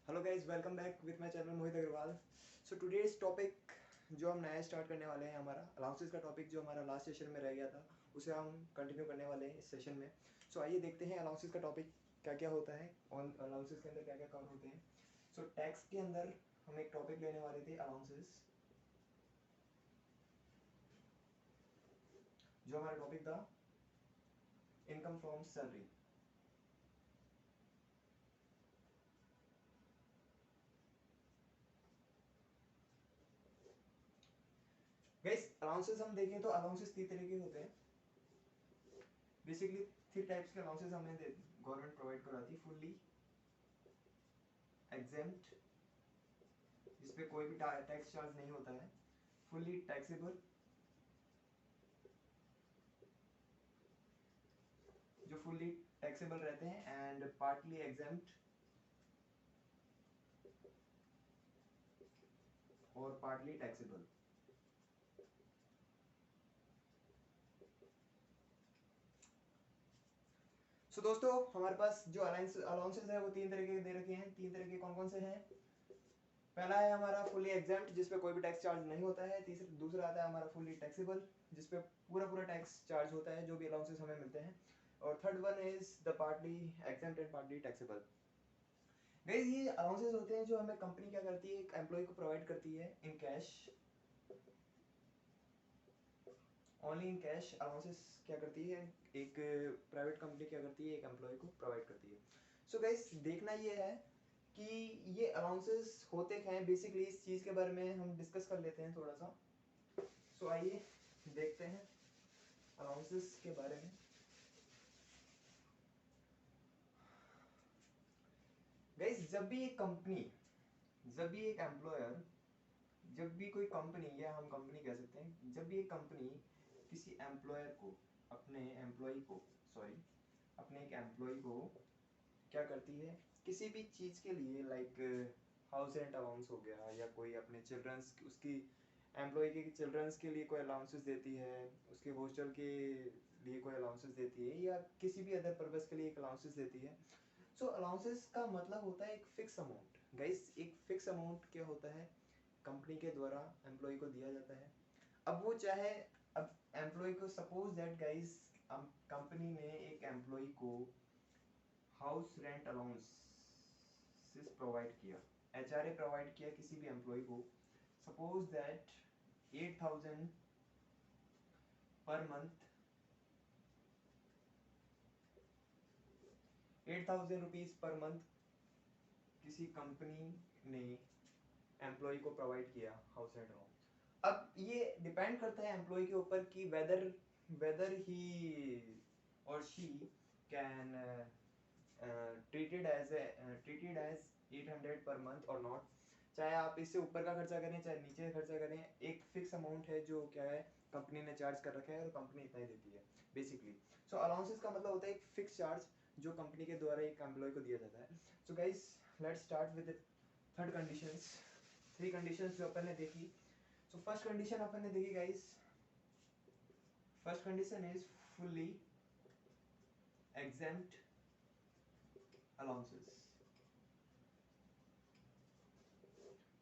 Hello guys, welcome back with my channel Mohit Agarwal. So today's topic जो हम नया start करने वाले हैं, हमारा अलाउंसेस का टॉपिक जो हमारा लास्ट सेशन में रह गया था, उसे हम कंटिन्यू करने वाले हैं इस सेशन में। सो आइए देखते हैं अलाउंसेस का टॉपिक क्या क्या होता है और अलाउंसेस के अंदर क्या क्या कवर होते हैं। सो टैक्स के अंदर हम एक टॉपिक लेने वाले थे अलाउंसेस, जो हमारा टॉपिक था income from salary. Guys, allowances हम देखें तो अलाउंसेस तीन तरह के होते हैं। बेसिकली थ्री टाइप्स के अलाउंसेस हमें गवर्नमेंट प्रोवाइड कराती है। फुल्ली एग्जेम्प्ट, जिसपे कोई भी टैक्स चार्ज नहीं होता है। फुल्ली टैक्सेबल, जो फुल्ली टैक्सेबल रहते हैं। एंड पार्टली एग्जेम्प्ट और पार्टली टैक्सेबल। सो दोस्तों, हमारे पास जो अलाउंसेस है वो तीन तरह के दे रखे हैं। तीन तरह के कौन कौन से हैं? पहला है हमारा फुल्ली एग्जेम्प्ट, जिसपे कोई भी टैक्स चार्ज नहीं होता है। दूसरा आता है हमारा फुल्ली टैक्सेबल, जिसपे पूरा पूरा टैक्स चार्ज होता है जो भी अलाउंसेस हमें मिलते हैं। और third one is the partly exempt and partly taxable. Guys, ये अलाउंसेस होते हैं जो हमें कंपनी क्या करती है, एक एम्प्लॉय को प्रोवाइड करती है in cash, only in cash. Allowances क्या करती है, एक प्राइवेट कंपनी क्या करती है, एक एम्प्लॉय को प्रोवाइड करती है। सो गाइस, देखना ये है कि ये अलाउंसेस होते क्या हैं। बेसिकली इस चीज़ के बारे में हम डिस्कस कर लेते हैं थोड़ा सा। सो आइए देखते हैं अलाउंसेस के बारे में। गाइस, जब भी एक एम्प्लॉयर, जब भी कोई कंपनी, या हम कंपनी कह सकते हैं, जब भी एक कंपनी किसी एम्प्लॉयर को, अपने एम्प्लॉय को, सॉरी, अपने एक एम्प्लॉय को क्या करती है, किसी भी चीज़ के लिए, लाइक हाउस रेंट अलाउंस हो गया, या कोई अपने चिल्ड्रंस, उसकी एम्प्लॉय के चिल्ड्रंस के लिए कोई अलाउंसेस देती है, उसके हॉस्टल के लिए कोई अलाउंसेस देती है, या किसी भी अदर पर्पज़ के लिए एक अलाउंसेस देती है। सो अलाउंसेस का मतलब होता है एक फिक्स अमाउंट। गाइस, एक फिक्स अमाउंट क्या होता है, कंपनी के द्वारा एम्प्लॉय को दिया जाता है। अब वो चाहे, अब एम्प्लॉय को, सपोज दैट गाइस, कंपनी ने एक एम्प्लॉय को हाउस रेंट अलाउंसेस प्रोवाइड किया, एचआरए प्रोवाइड किया किसी भी एम्प्लॉय को। Suppose that 8,000 per month, 8,000 rupees per month किसी कंपनी ने एम्प्लॉय को प्रोवाइड किया हाउस रेंट अलाउंस। अब ये डिपेंड करता है एम्प्लॉय के ऊपर कि वेदर वेदर ही और she can treated as 800 per month और नॉट। चाहे आप इससे ऊपर का खर्चा करें, चाहे नीचे खर्चा करें, एक फिक्स अमाउंट है जो क्या है, कंपनी ने चार्ज कर रखा है और कंपनी इतना ही देती है बेसिकली। सो अलाउंसेस का मतलब होता है एक फिक्स चार्ज जो कंपनी के द्वारा एक एम्प्लॉय को दिया जाता है। So guys, let's start with third conditions. Three conditions जो अपन ने देखी। सो फर्स्ट कंडीशन अपन ने देखी guys, first condition is fully exempt allowances.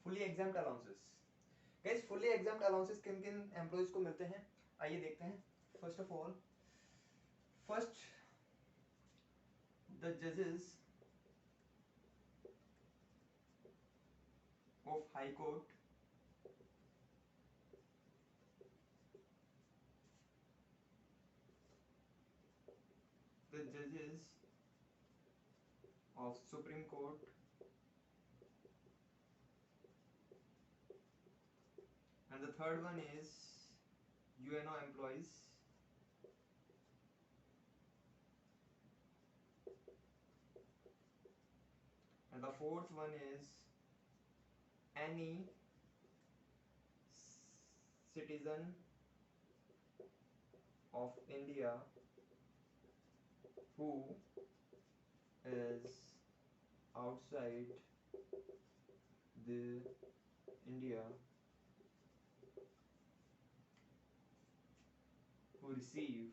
Fully examined allowances. Guys, fully examined allowances किन किन एम्प्लॉयज को मिलते हैं, आइए देखते हैं। First of all, first, the जजेस ऑफ हाई कोर्ट, द जजेस of supreme court, and the third one is UNO employees, and the fourth one is any citizen of India who is outside the India, who receive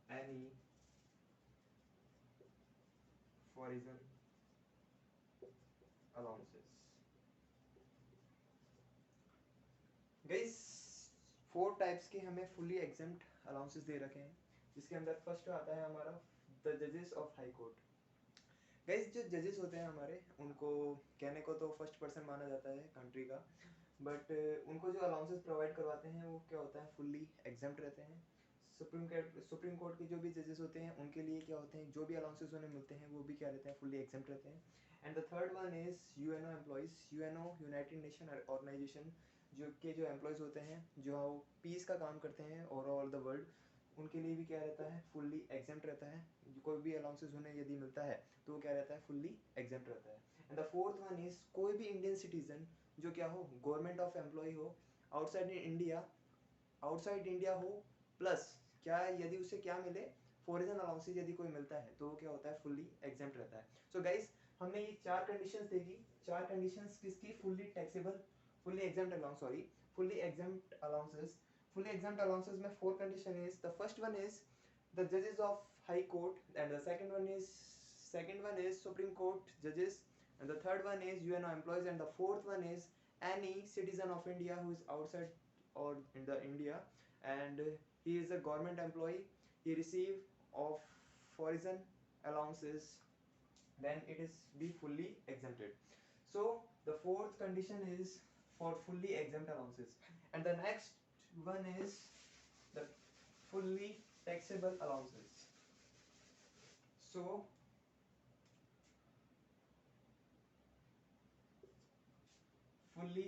any foreign allowances. Guys 4 types के हमें fully exempt allowances दे रखे हैं, जिसके अंदर first आता है हमारा the जजेस ऑफ हाई कोर्ट। गाइस जो जजेस होते हैं हमारे, उनको कहने को तो फर्स्ट पर्सन माना जाता है कंट्री का, बट उनको जो अलाउंसेस प्रोवाइड करवाते हैं वो क्या होता है, फुल्ली एग्जेम्प्ट रहते हैं। सुप्रीम कोर्ट के जो भी जजेस होते हैं उनके लिए क्या होते हैं, जो भी अलाउंसेस उन्हें मिलते हैं वो भी क्या रहते हैं, फुल्ली एग्जेम्प्ट रहते हैं। And the third one is UNO employees. UNO united nation organization जो एम्प्लॉयज होते हैं जो पीस का काम करते हैं ओवरऑल द वर्ल्ड, उनके लिए भी क्या रहता है, फुल्ली एग्जेम्प्ट रहता है। कोई भी अलाउंसेस उन्हें यदि मिलता है तो वो क्या रहता है, फुल्ली एग्जेम्प्ट रहता है। And the fourth one is कोई भी इंडियन सिटीजन जो क्या हो, गवर्नमेंट ऑफ एम्प्लॉय हो, आउटसाइड इंडिया, आउटसाइड इंडिया हो, प्लस क्या यदि उसे क्या मिले, फॉरेन अलाउंसेस यदि कोई मिलता है तो वो क्या होता है, फुल्ली एग्जेम्प्ट रहता है। सो गाइस हमने ये 4 कंडीशंस देखी। 4 कंडीशंस किसकी, fully taxable, fully exempt allowance, sorry fully exempt allowances. Fully exempt allowances में 4 condition is, the first one is the judges of high court, and the second one is supreme court judges, and the third one is UNO employees, and the fourth one is any citizen of India who is outside or in the India, and he is a government employee, he receive of foreign allowances, then it is be fully exempted. So the fourth condition is for fully exempt allowances, and the next one is the fully taxable allowances. So fully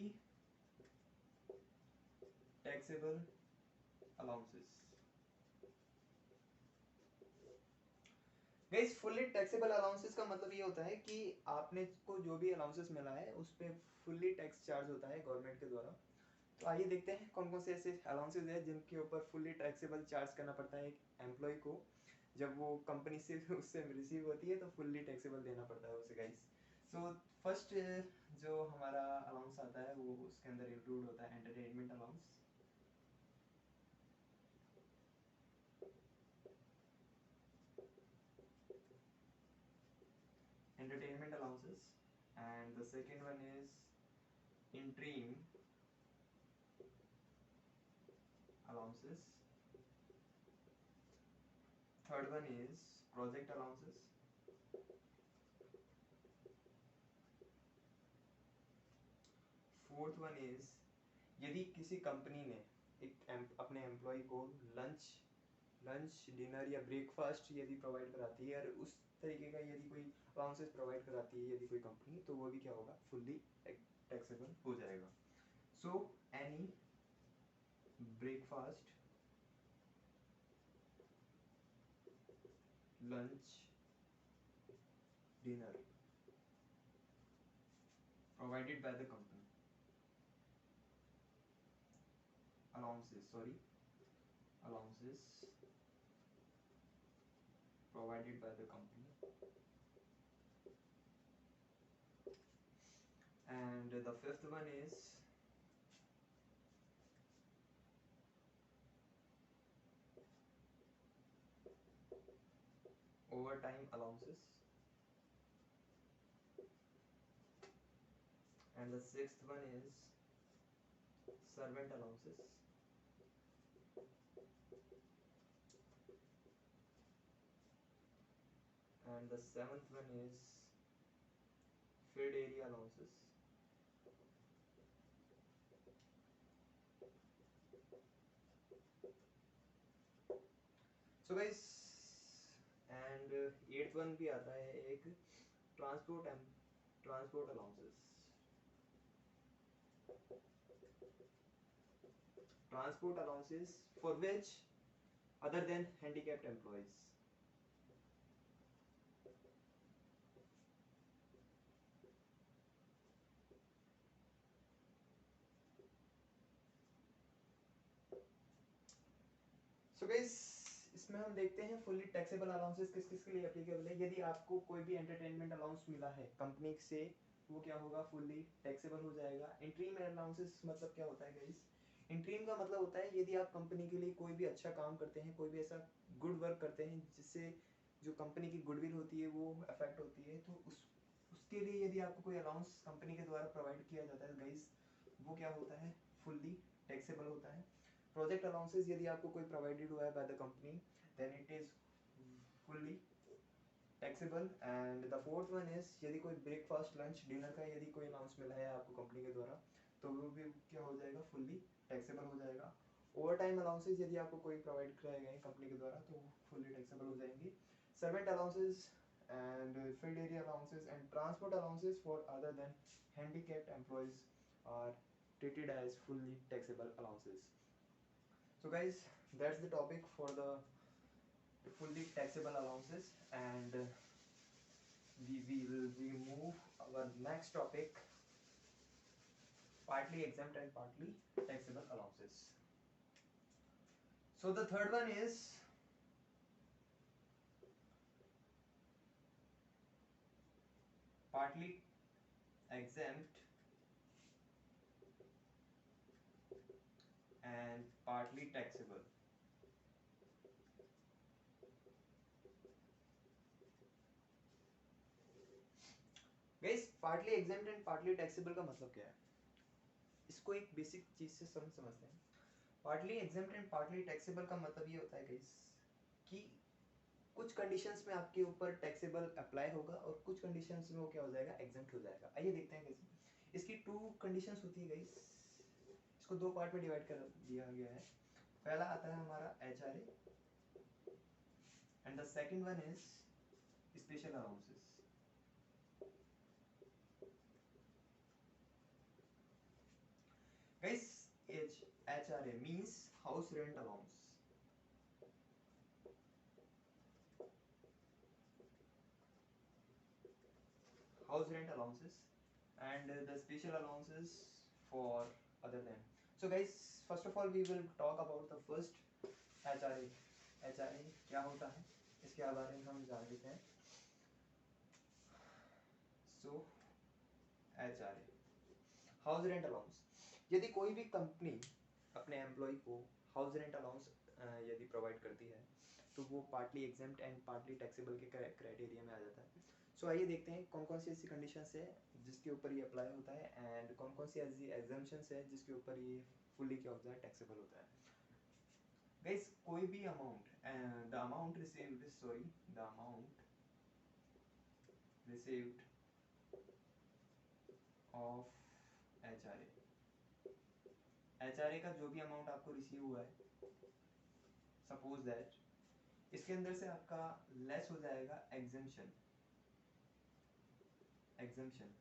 taxable allowances. Guys fully taxable allowances का मतलब ये होता है कि आपने को जो भी अलाउंसेस मिला है उस पे फुल्ली टैक्स चार्ज होता है गवर्नमेंट के द्वारा। तो आइए देखते हैं कौन कौन से ऐसे अलाउंसेस हैं जिनके ऊपर फुल्ली टैक्सेबल चार्ज करना पड़ता है एक एम्प्लॉय को, जब वो कंपनी से उससे रिसीव होती है तो फुल्ली टैक्सेबल देना पड़ता है उसे गाइस। सो फर्स्ट जो हमारा अलाउंस आता है वो उसके अंदर इंक्लूड होता है entertainment allowance. Entertainment allowances, and the second one is interim allowances. Third one is project allowances. Fourth one is यदि किसी कंपनी ने अपने एम्प्लॉय को लंच लंच डिनर या ब्रेकफास्ट यदि प्रोवाइड कराती है, और उस तरीके का यदि कोई अलाउंसेस प्रोवाइड कराती है यदि कोई कंपनी, तो वो भी क्या होगा, फुल्ली टैक्सेबल हो जाएगा। So any breakfast, lunch, dinner provided by the company, allowances provided by the company, and the fifth one is overtime allowances, and the sixth one is servant allowances, and the seventh one is field area allowances. So guys, and eighth one भी आता है एक transport allowances. Transport allowances for which other than handicapped employees. So guys, इसमें हम देखते हैं fully taxable allowances किस किस के लिए एप्लीकेबल है। यदि आपको कोई भी एंटरटेनमेंट अलाउंस मिला है कंपनी से, वो क्या होगा, फुल्ली टैक्सेबल हो जाएगा। इंट्रीम अलाउंसेस मतलब क्या होता है गाइस, इंट्रीम का मतलब होता है यदि आप कंपनी के लिए कोई भी अच्छा काम करते हैं, कोई भी ऐसा गुड वर्क करते हैं जिससे जो कंपनी की गुडविल होती है वो अफेक्ट होती है, तो उसके लिए यदि आपको कोई अलाउंस कंपनी के द्वारा प्रोवाइड किया जाता है गाइस, वो क्या होता है, फुल्ली टैक्सेबल होता है। प्रोजेक्ट अलाउंसेस यदि आपको कोई प्रोवाइडेड हुआ है by the company, then it is fully taxable. And the fourth one is यदि कोई ब्रेकफास्ट लंच डिनर का यदि कोई अलाउंस मिला है आपको कंपनी के द्वारा, तो वो भी क्या हो जाएगा, फुल्ली टैक्सेबल हो जाएगा। ओवर टाइम अलाउंसेस यदि आपको कोई प्रोवाइड कराए गए कंपनी के द्वारा, तो वो फुल्ली टैक्सेबल हो जाएंगे। Servant allowances and field area allowances and transport allowances for other than handicapped employees are treated as fully taxable allowances. So guys, that's the topic for the fully taxable allowances, and we move our next topic, partly exempt and partly taxable allowances. So the third one is partly exempt and partly taxable. Guys, partly exempt and partly taxable का मतलब क्या है, इसको एक basic चीज से समझते हैं। Partly exempt and partly taxable का मतलब ये होता है गाइस कि कुछ कंडीशंस में आपके ऊपर टैक्सेबल अप्लाई होगा और कुछ कंडीशंस में वो क्या हो जाएगा, एग्जेम्प्ट हो जाएगा। आइए देखते हैं कैसे। इसकी टू कंडीशंस होती है गाइस, इसको दो पार्ट में डिवाइड कर दिया गया है। पहला आता है हमारा HRA and the second one is special allowances. Guys, HRA means house rent allowance. House rent allowances and the special allowances for other than. So guys, first of all we will talk about the first HRA. HRA क्या होता है इसके बारे में हम जान लेते हैं। So HRA, house rent allowance. यदि कोई भी कंपनी अपने एम्प्लॉय को हाउस रेंट अलाउंस यदि प्रोवाइड करती है, तो वो partly exempt and partly taxable के क्राइटेरिया में आ जाता है। सो आइए देखते हैं कौन कौन सी ऐसी कंडीशंस है जिसके ऊपर ये अप्लाई होता है एंड कौन कौन सी ऐसी एग्जम्पशंस है जिसके ऊपर ये फुल्ली क्या होता है, टैक्सेबल होता है। गाइस, कोई भी amount, the amount received, sorry, the amount received of HRA, HRA का जो भी अमाउंट आपको रिसीव हुआ है, सपोज दैट इसके अंदर से आपका लेस हो जाएगा एग्जेम्पशन। एग्जेम्पशन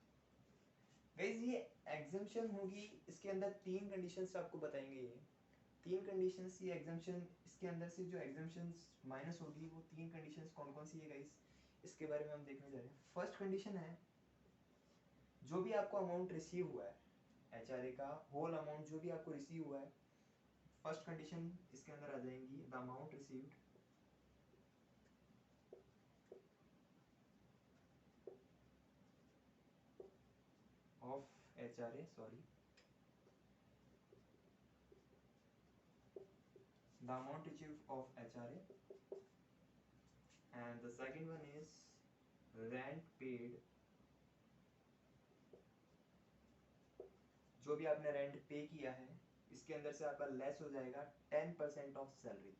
गाइस, ये एग्जेम्पशन होगी, इसके अंदर तीन कंडीशंस आपको बताएंगे। ये तीन कंडीशंस, ये एग्जेम्पशन, इसके अंदर से जो एग्जेम्पशंस माइनस होगी वो तीन कंडीशंस कौन कौन सी है गाइस, इसके बारे में हम देखने जा रहे हैं। फर्स्ट कंडीशन है, जो भी आपको अमाउंट रिसीव हुआ है एचआरए का होल अमाउंट जो भी आपको रिसीव हुआ है, फर्स्ट कंडीशन इसके अंदर आ जाएंगी, the amount received of HRA, sorry, the amount received of HRA, and the second one is rent paid, जो भी आपने रेंट पे किया है इसके अंदर से आपका लेस हो जाएगा 10% ऑफ सैलरी।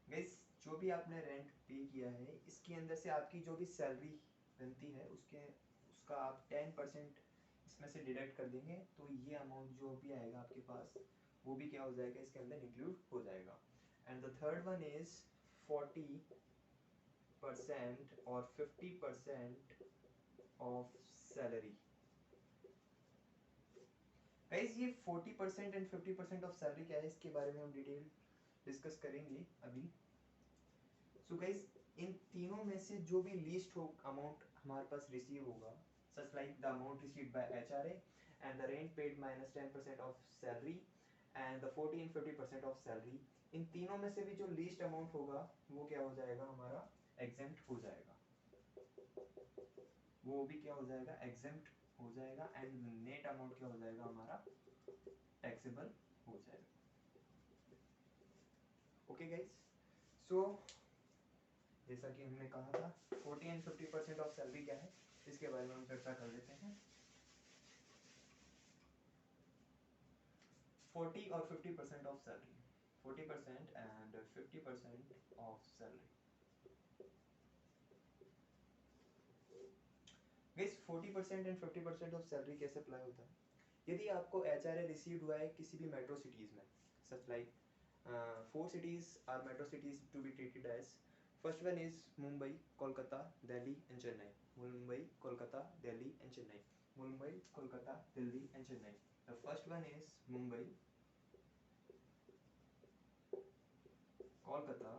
गाइस, जो भी आपने रेंट पे किया है इसके अंदर से आपकी जो भी सैलरी बनती है उसका आप 10% इसमें से डिडक्ट कर देंगे, तो ये अमाउंट जो भी आएगा आपके पास वो भी क्या हो जाएगा, इसके अंदर इंक्लूड हो जाएगा। And the third one is 40% और 50% ऑफ सैलरी। गाइस, ये 40% एंड 50% ऑफ सैलरी क्या है इसके बारे में हम डिटेल डिस्कस करेंगे अभी। सो गाइस, इन तीनों में से जो भी लीस्ट हो अमाउंट हमारे पास रिसीव होगा, such like the amount received by HRA and the rent paid minus 10% of salary and the 40 and 50% of salary, इन तीनों में से भी जो लीस्ट अमाउंट होगा वो क्या हो जाएगा, हमारा एग्जेम्प्ट हो जाएगा। वो भी क्या हो जाएगा, एग्जेम्प्ट हो जाएगा एंड नेट अमाउंट क्या हो जाएगा, हमारा टैक्सेबल हो जाएगा। ओके गाइस, सो जैसा कि हमने कहा था 40 एंड 50% ऑफ सैलरी क्या है, इसके बारे में हम चर्चा कर लेते हैं। 40 और 50% of salary, 40% and 50% of salary. Guys 40% and 50% of salary कैसे अप्लाई होता है? यदि आपको HRA रिसीव्ड हुआ है किसी भी मेट्रो सिटीज में, such like 4 cities are metro cities to be treated as. First one is Mumbai, Kolkata, Delhi and Chennai. Mumbai, Kolkata, Delhi and Chennai. Mumbai, Kolkata, Delhi and Chennai. The first one is Mumbai, Kolkata,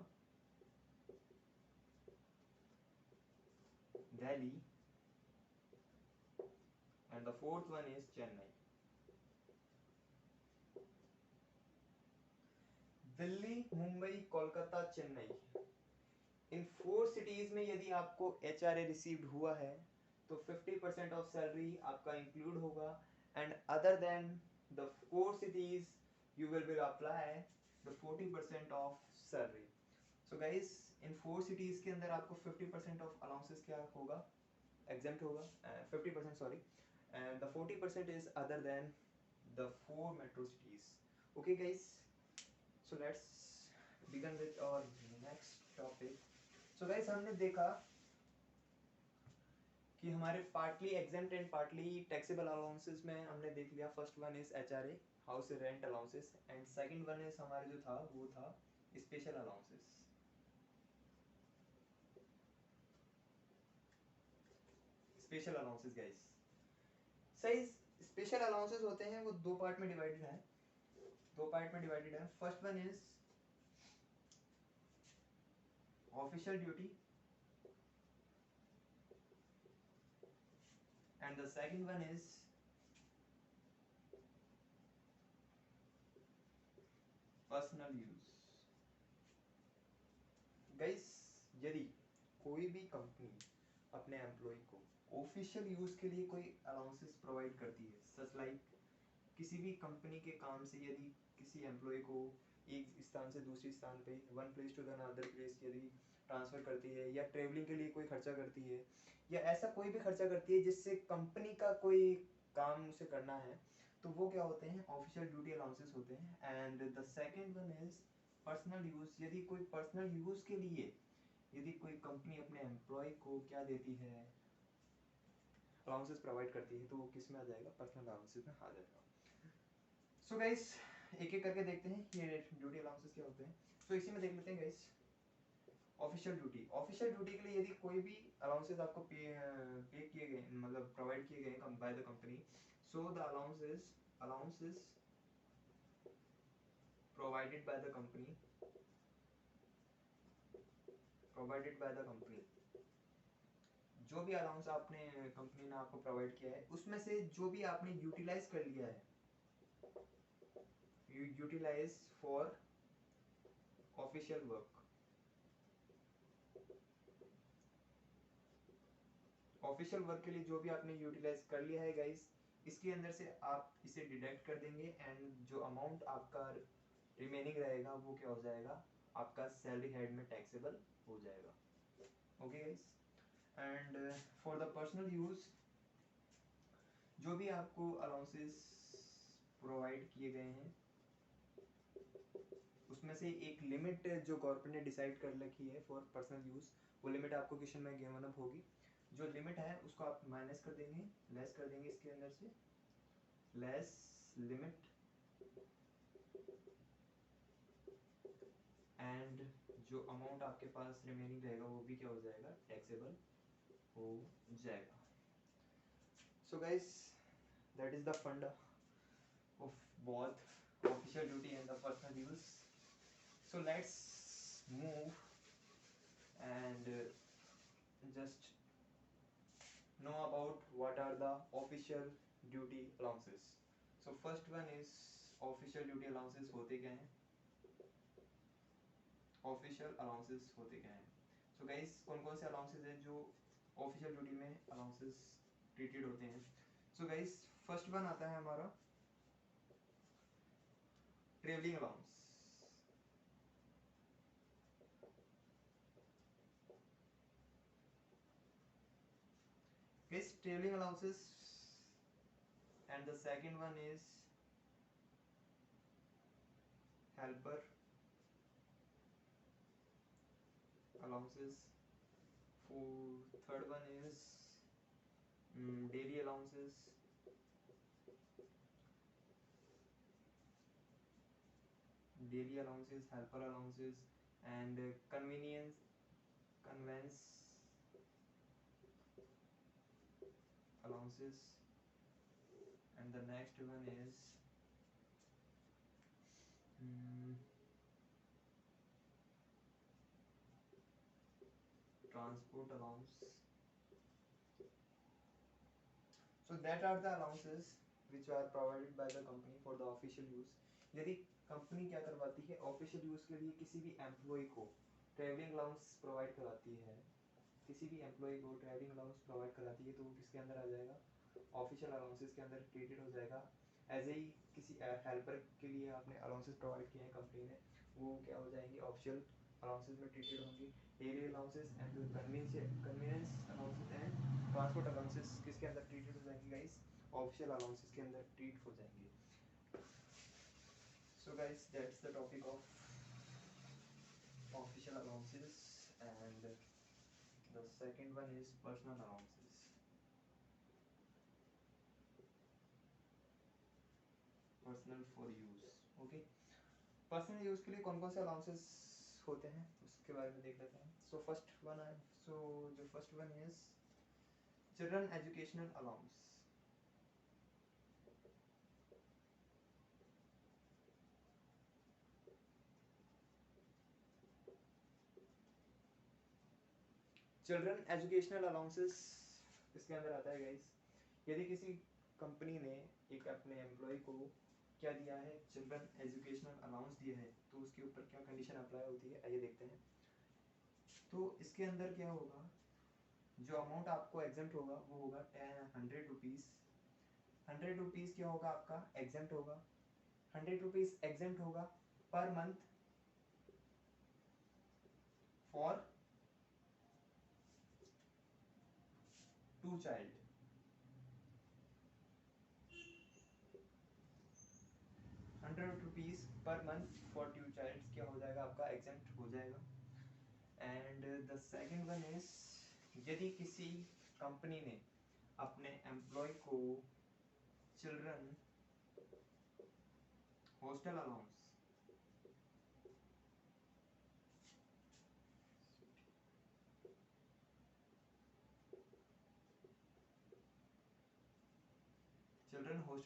Delhi and the fourth one is Chennai. Delhi, Mumbai, Kolkata, Chennai, in 4 cities में यदि आपको HRA received हुआ है तो 50% of salary आपका include होगा, and other than the 4 cities you will apply the 40% of salary. So guys in 4 cities के अंदर आपको 50% ऑफ अलाउंसेस क्या होगा, एग्जेम्प्ट होगा, 50% sorry, and the 40% is other than the 4 metro cities. Okay guys, so let's begin with our next topic. So guys हमने देखा कि हमारे partly exempt and partly taxable allowances में हमने देख लिया, first one is HRA house rent allowances and second one is हमारे जो था वो था special allowances. Special allowances guys, सही, स्पेशल अलाउंसेस होते हैं वो दो पार्ट में डिवाइडेड है, first one is official duty and the second one is personal use. Guys यदि कोई भी कंपनी अपने एम्प्लॉय को ऑफिशियल यूज के लिए कोई अलाउंसेस प्रोवाइड करती है, सच लाइक किसी भी कंपनी के काम से यदि किसी एम्प्लॉय को एक स्थान से दूसरी स्थान पे, one place to another place यदि ट्रांसफर करती है, या ट्रेवलिंग के लिए कोई खर्चा करती है, या ऐसा कोई भी खर्चा करती है जिससे कंपनी का कोई काम उसे करना है, तो वो क्या होते हैं, ऑफिशियल ड्यूटी अलाउंसेस होते हैं। And the second one is personal use, यदि कोई पर्सनल यूज के लिए यदि कोई कंपनी अपने एम्प्लॉय को क्या देती है, अलाउंसेस प्रोवाइड करती है, तो वो किस में आ जाएगा, पर्सनल अलाउंसेस में आ जाएगा। सो गाइस एक एक करके देखते हैं ये ड्यूटी अलाउंसेस क्या होते हैं। सो इसी में देख लेते हैं guys official duty. Official duty के लिए यदि कोई भी अलाउंसेस आपको पे किए गए, मतलब प्रोवाइड किए गए bye the company, so the allowances provided by the company जो भी अलाउंस आपने कंपनी ने आपको प्रोवाइड किया है उसमें से जो भी आपने यूटिलाइज कर लिया है, utilize for official work, official work के लिए जो भी आपने यूटिलाइज कर लिया है गाइस, इसके अंदर से आप इसे डिडक्ट कर देंगे, एंड जो अमाउंट आपका रिमेनिंग रहेगा वो क्या हो जाएगा, आपका सैलरी हेड में टैक्सेबल हो जाएगा। Okay guys, and for the personal use जो भी आपको अलाउंसेस प्रोवाइड किए गए हैं उसमें से एक लिमिट जो गवर्नमेंट ने डिसाइड कर रखी है फॉर पर्सनल यूज, वो लिमिट आपको क्वेश्चन में गिवन अप होगी। जो लिमिट है उसको आप माइनस कर देंगे, लेस कर देंगे, इसके अंदर से लेस लिमिट एंड जो अमाउंट आपके पास रिमेनिंग रहेगा वो भी क्या हो जाएगा, टैक्सेबल हो जाएगा। So guys that is the funda of both official duty and the personal use. So let's move and just know about what are the official duty allowances. So first one is official duty allowances होते क्या हैं, official allowances होते क्या हैं। So guys कौन कौन से allowances हैं जो official duty में allowances treated होते हैं। So guys first one आता है हमारा traveling allowance। traveling allowances, and the second one is helper allowances. For third one is daily allowances, helper allowances, and conveyance allowances, and the next one is transport allowance. So that are the allowances which are provided by the company for the official use. यदि company क्या करवाती है official use के लिए किसी भी employ को travelling allowance provide कराती है, किसी भी एम्प्लॉय को ट्रैवलिंग अलाउंस प्रोवाइड कराती है, तो वो किसके अंदर आ जाएगा, ऑफिशियल अलाउंसेस के अंदर ट्रीटेड हो जाएगा। एज ए किसी हेल्पर के लिए आपने अलाउंसेस प्रोवाइड किए हैं कंपनी ने, वो क्या हो जाएंगे, ऑफिशियल अलाउंसेस में ट्रीटेड होंगे। Daily allowances and convenience allowances and transport allowances किसके अंदर ट्रीटेड हो जाएंगे गाइस, ऑफिशियल अलाउंसेस के अंदर ट्रीट हो जाएंगे। So guys that's the topic of official allowances, and the second one is personal allowances. Personal for use, okay. Personal use के लिए कौन कौन से अलाउंसेस होते हैं उसके बारे में देख लेते हैं। So first one is children educational allowance. Children educational allowances इसके अंदर आता है गाइस, यदि किसी कंपनी ने एक अपने एम्प्लॉय को क्या दिया है, चिल्ड्रन एजुकेशनल अलाउंस दिया है, तो उसके ऊपर क्या कंडीशन अप्लाई होती है, आइए देखते हैं। तो इसके अंदर क्या होगा, जो अमाउंट आपको एग्जेम्प्ट होगा वो होगा 100 रुपीज़। 100 रुपीज़ क्या होगा आपका, एग्जेम्प्ट होगा। 100 रुपीज़ एग्जेम्प्ट होगा per month for 2 child. 100 rupees per month for 2 child क्या हो जाएगा आपका, एग्जेम्प्ट हो जाएगा। And the second one is, यदि किसी कंपनी ने अपने एम्प्लॉय को चिल्ड्रन हॉस्टल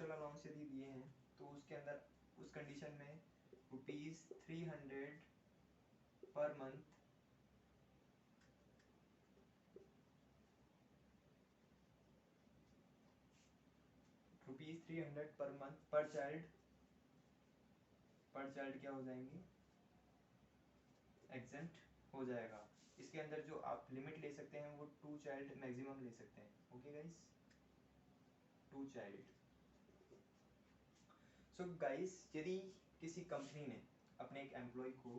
अलाउंस यदि दिए हैं, तो उसके अंदर उस कंडीशन में ₹300 पर मंथ ₹300 पर मंथ पर चाइल्ड क्या हो जाएंगे, एग्जेम्प्ट हो जाएगा। इसके अंदर जो आप लिमिट ले सकते हैं वो 2 चाइल्ड मैक्सिमम ले सकते हैं, okay guys, 2 child. So guys यदि किसी कंपनी ने अपने एक एम्प्लॉय को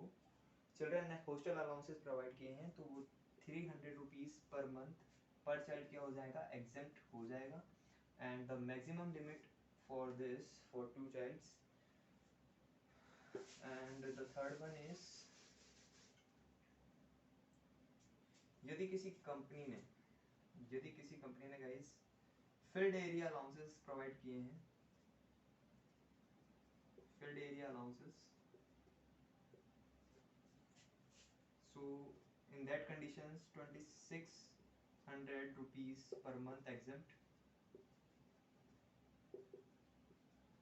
चिल्ड्रन हॉस्टल अलाउंसेस प्रोवाइड किए हैं, तो वो 300 रुपीज़ पर मंथ पर चाइल्ड क्या हो जाएगा, एग्जेम्प्ट हो जाएगा। And the maximum limit for this for 2 childs. And the third one is, यदि किसी कंपनी ने guys field area allowances provide किए हैं, field area allowances, so in that conditions 2600 rupees per month exempt,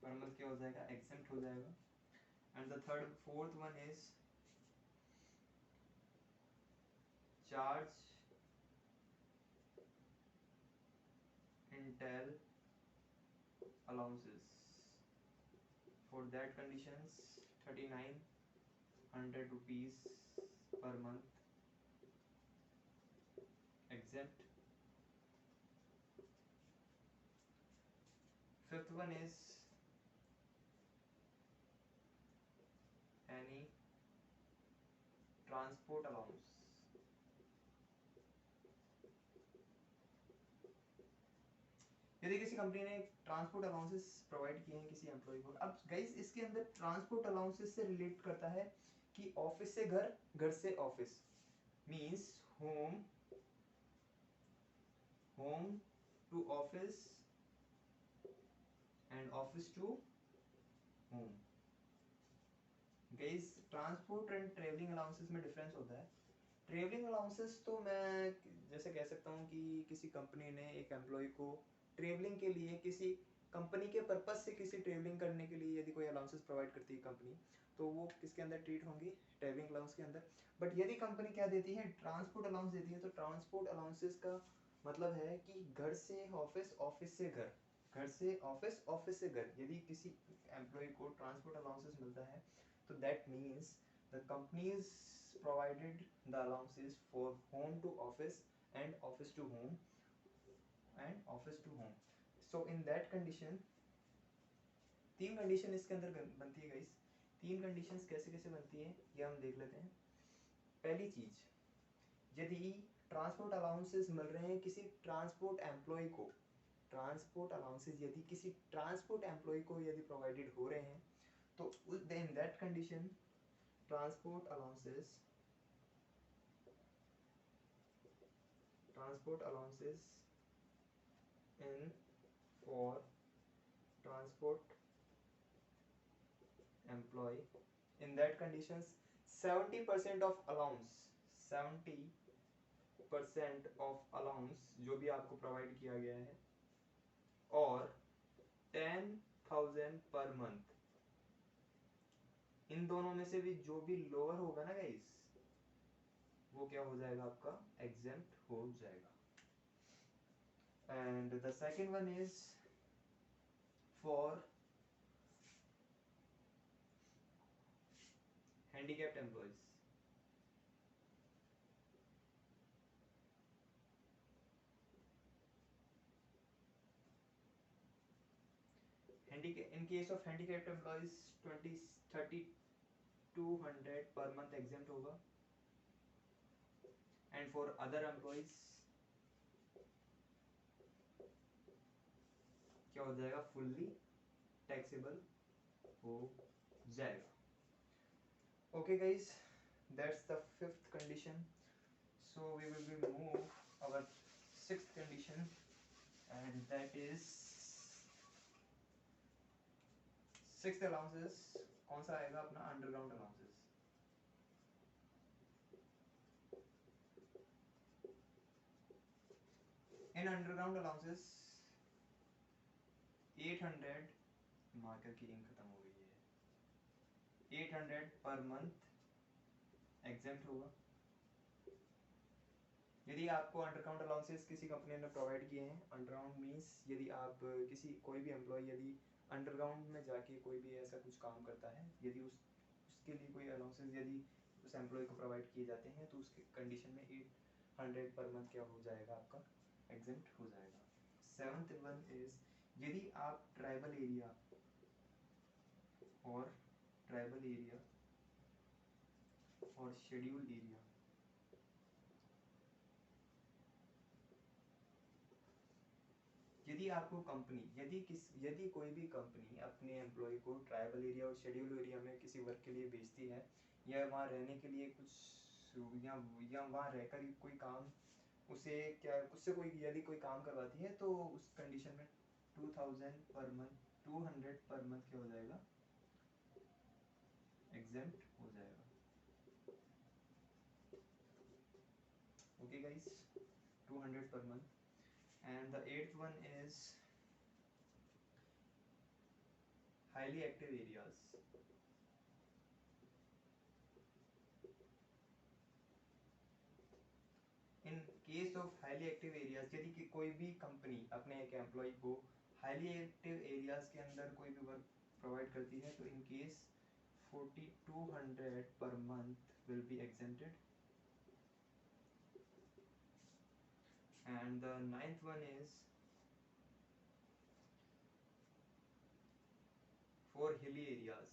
per month क्या हो जाएगा, exempt हो जाएगा। And the fourth one is charge Intel allowances, for that conditions 3900 rupees per month exempt। Fifth one is any transport allowance, यदि किसी company ने transport allowances provide किए हैं किसी एम्प्लॉय को, अब गाइस इसके अंदर ट्रांसपोर्ट अलाउंसेस से रिलेट करता है कि ऑफिस से घर, घर से office, means home home to office and office to home. Guys transport and travelling allowances में डिफरेंस होता है। ट्रेवलिंग अलाउंसेस तो मैं जैसे कह सकता हूँ कि किसी कंपनी ने एक एम्प्लॉय को ट्रेवलिंग के लिए, किसी कंपनी के पर्पज से किसी ट्रेवलिंग करने के लिए यदि कोई अलाउंसेस प्रोवाइड करती है कंपनी, तो वो किसके अंदर ट्रीट होंगी, ट्रेवलिंग अलाउंस के अंदर। बट यदि कंपनी क्या देती है, ट्रांसपोर्ट अलाउंस देती है, तो ट्रांसपोर्ट अलाउंसेस का मतलब है कि घर से ऑफिस, ऑफिस से घर, घर से ऑफिस, ऑफिस से घर। यदि किसी एम्प्लॉय को ट्रांसपोर्ट अलाउंसेस मिलता है तो that means the companies provided the allowances for home to office and office to home and office to home. So in that condition, तीन कंडीशन इसके अंदर बनती है गाइस। तीन कंडीशंस कैसे कैसे बनती है ये हम देख लेते हैं। पहली चीज, यदि ट्रांसपोर्ट अलाउंसेस मिल रहे हैं किसी ट्रांसपोर्ट एम्प्लॉय को, ट्रांसपोर्ट अलाउंसेस यदि किसी ट्रांसपोर्ट एम्प्लॉय को यदि प्रोवाइडेड हो रहे हैं, तो in that condition transport allowances in for transport employee, in that conditions 70% of allowance, 70% of allowance जो भी आपको प्रोवाइड किया गया है, और 10,000 पर मंथ, इन दोनों में से भी जो भी लोअर होगा ना गाइस, वो क्या हो जाएगा, आपका एग्जेम्प्ट हो जाएगा। And the second one is for handicapped employees. In case of handicapped employees 20 3200 per month exempt होगा, and for other employees क्या हो जाएगा, फुल्ली टैक्सेबल हो जाएगा। Okay guys, that's the fifth condition. So we will move our sixth condition, and that is sixth allowances। कौन सा आएगा अपना, अंडरग्राउंड अलाउंसेस। इन अंडरग्राउंड अलाउंसेस 800, मार्कर की इंक खत्म हो गई है, 800 पर मंथ एग्जेम्प्ट होगा। यदि आपको अंडरग्राउंड अलाउंसेस किसी कंपनी ने प्रोवाइड किए हैं, अंडरग्राउंड मींस यदि आप किसी कोई भी एम्प्लॉय यदि अंडरग्राउंड में जाके कोई भी ऐसा कुछ काम करता है, यदि उसके लिए कोई अलाउंसेस यदि उस एम्प्लॉय को प्रोवाइड किए जाते हैं, तो उसके कंडीशन में 800 पर मंथ क्या हो जाएगा, आपका एग्जेम्प्ट हो जाएगा। सेवंथ वन इज, यदि आप ट्राइबल एरिया और शेड्यूल्ड एरिया, यदि आपको कंपनी, यदि कोई भी कंपनी अपने एम्प्लॉय को ट्राइबल एरिया और शेड्यूल एरिया में किसी वर्क के लिए भेजती है, या वहाँ रहने के लिए कुछ, या वहाँ रहकर कोई काम उसे क्या उससे कोई यदि कोई काम करवाती है, तो उस कंडीशन में 2000 पर मंथ, 200 पर मंथ क्या हो जाएगा, एग्जेम्प्ट हो जाएगा। Okay guys, 200 per month. And the eighth one is highly active areas। In case of highly active areas, यदि कि कोई भी कंपनी अपने एक एम्प्लॉय को हाईली एक्टिव एरियाज के अंदर कोई भी वर्क प्रोवाइड करती है, तो in case 4200 per month will be exempted। And the ninth one is for hilly areas।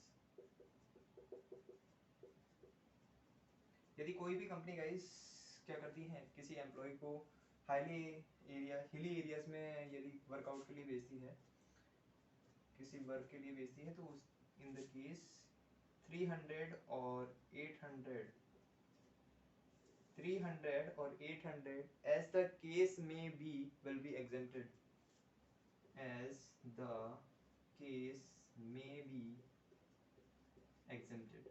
यदि कोई भी कंपनी गाइस क्या करती है, किसी एम्प्लॉय को हिली एरियाज में यदि वर्कआउट के लिए भेजती है, किसी वर्क के लिए भेजती है, तो उस इन द केस 300 और 800 as the case may be will be exempted, as the case may be exempted.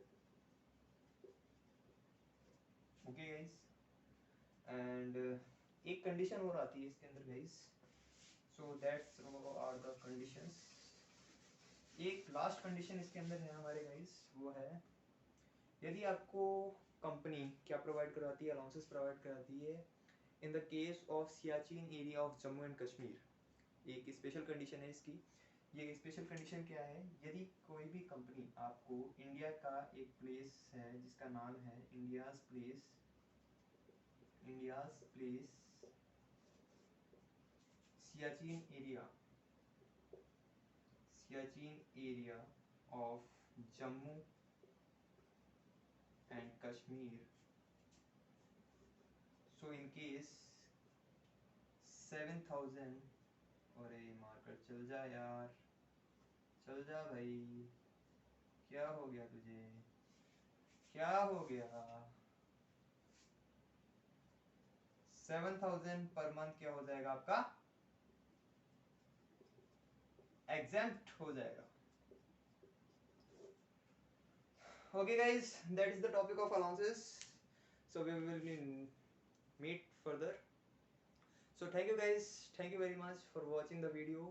Okay guys, and एक कंडीशन और आती है इसके अंदर guys, so that's are the conditions. एक लास्ट कंडीशन इसके अंदर है हमारे गाइस, वो है यदि आपको कंपनी क्या प्रोवाइड करवाती है, अलाउंसेस प्रोवाइड कराती है in the case of Siachen area of Jammu and Kashmir. एक स्पेशल कंडीशन है इसकी। ये स्पेशल कंडीशन क्या है, यदि कोई भी कंपनी आपको इंडिया का एक प्लेस है जिसका नाम है India's place Siachen area of Jammu and Kashmir, so in case 7000, और मार्कर चल जा यार, चल जा भाई, क्या हो गया तुझे, क्या हो गया? 7000 पर मंथ क्या हो जाएगा आपका, एग्जेम्प्ट हो जाएगा। Okay guys, that is the topic of allowances, so we will meet further. So thank you guys, thank you very much for watching the video,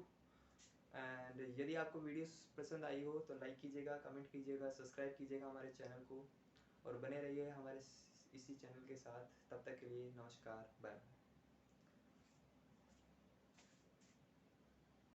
and यदि आपको वीडियोस पसंद आई हो तो लाइक कीजिएगा, कमेंट कीजिएगा, सब्सक्राइब कीजिएगा हमारे चैनल को, और बने रहिए हमारे इसी चैनल के साथ। तब तक के लिए नमस्कार, बाय।